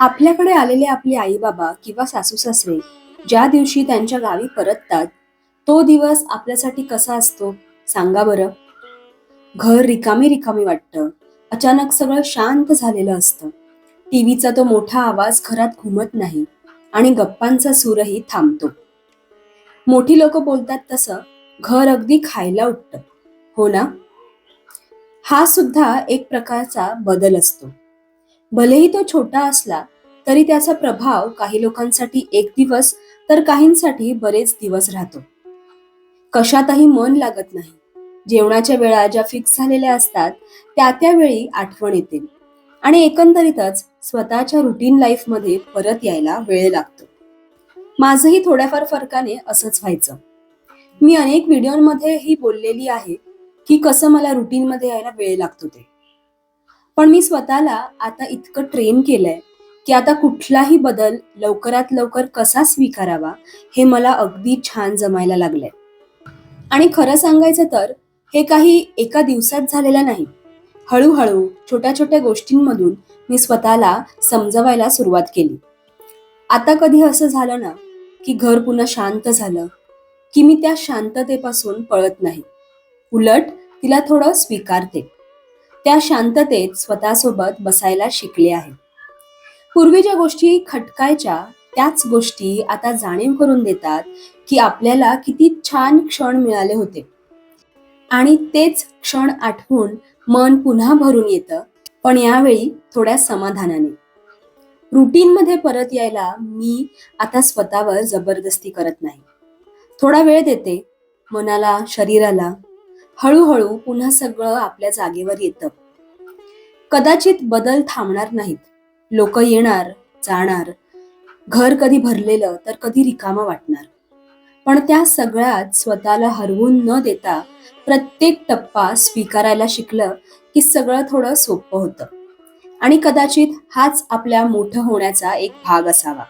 आपल्याकडे आलेले आपले आई बाबा किंवा सासू सासरे ज्या दिवशी त्यांच्या गावी परततात, तो दिवस आपल्यासाठी कसा असतो सांगा बरं. घर रिकामी रिकामी वाटतं. अचानक सगळं शांत झालेलं असतं. टीव्हीचा तो मोठा आवाज घरात घुमत नाही आणि गप्पांचा सूरही थांबतो. मोठी लोक बोलतात तसं घर अगदी खायला उठतं. हो ना? हा सुद्धा एक प्रकारचा बदल असतो. भलेही तो छोटा असला तरी त्याचा प्रभाव काही लोकांसाठी एक दिवस तर काहींसाठी बरेच दिवस राहतो. कशातही मन लागत नाही. जेवणाच्या वेळा ज्या फिक्स झालेल्या असतात त्या त्या वेळी आठवण येते आणि एकंदरीतच स्वतःच्या रुटीन लाईफ मध्ये परत यायला वेळ लागतो. माझंही थोड्याफार फरकाने असंच व्हायचं. मी अनेक व्हिडिओमध्ये बोललेली आहे की कसं मला रुटीन मध्ये यायला वेळ लागतो ते. पण मी स्वतःला आता इतकं ट्रेन केलंय की आता कुठलाही बदल लवकरात लवकर कसा स्वीकारावा हे मला अगदी छान जमायला लागलंय. आणि खरं सांगायचं तर हे काही एका दिवसात झालेलं नाही. हळूहळू छोट्या छोट्या गोष्टींमधून मी स्वतःला समजवायला सुरुवात केली. आता कधी असं झालं ना की घर पुन्हा शांत झालं की मी त्या शांततेपासून पळत नाही. उलट तिला थोडं स्वीकारते. त्या शांततेत स्वतःसोबत बसायला शिकले आहे. पूर्वी ज्या गोष्टी खटकायच्या त्याच गोष्टी आता जाणीव करून देतात की आपल्याला किती छान क्षण मिळाले होते आणि तेच क्षण आठवून मन पुन्हा भरून येतं, पण यावेळी थोड्या समाधानाने. रुटीन मध्ये परत यायला मी आता स्वतःवर जबरदस्ती करत नाही. थोडा वेळ देते मनाला, शरीराला. हळूहळू पुन्हा सगळं आपल्या जागेवर येतं. कदाचित बदल थांबणार नाहीत. लोक येणार, जाणार. घर कधी भरलेलं तर कधी रिकामं वाटणार. पण त्या सगळ्यात स्वतःला हरवून न देता प्रत्येक टप्पा स्वीकारायला शिकलं की सगळं थोडं सोपं होतं. आणि कदाचित हाच आपल्या मोठं होण्याचा एक भाग असावा.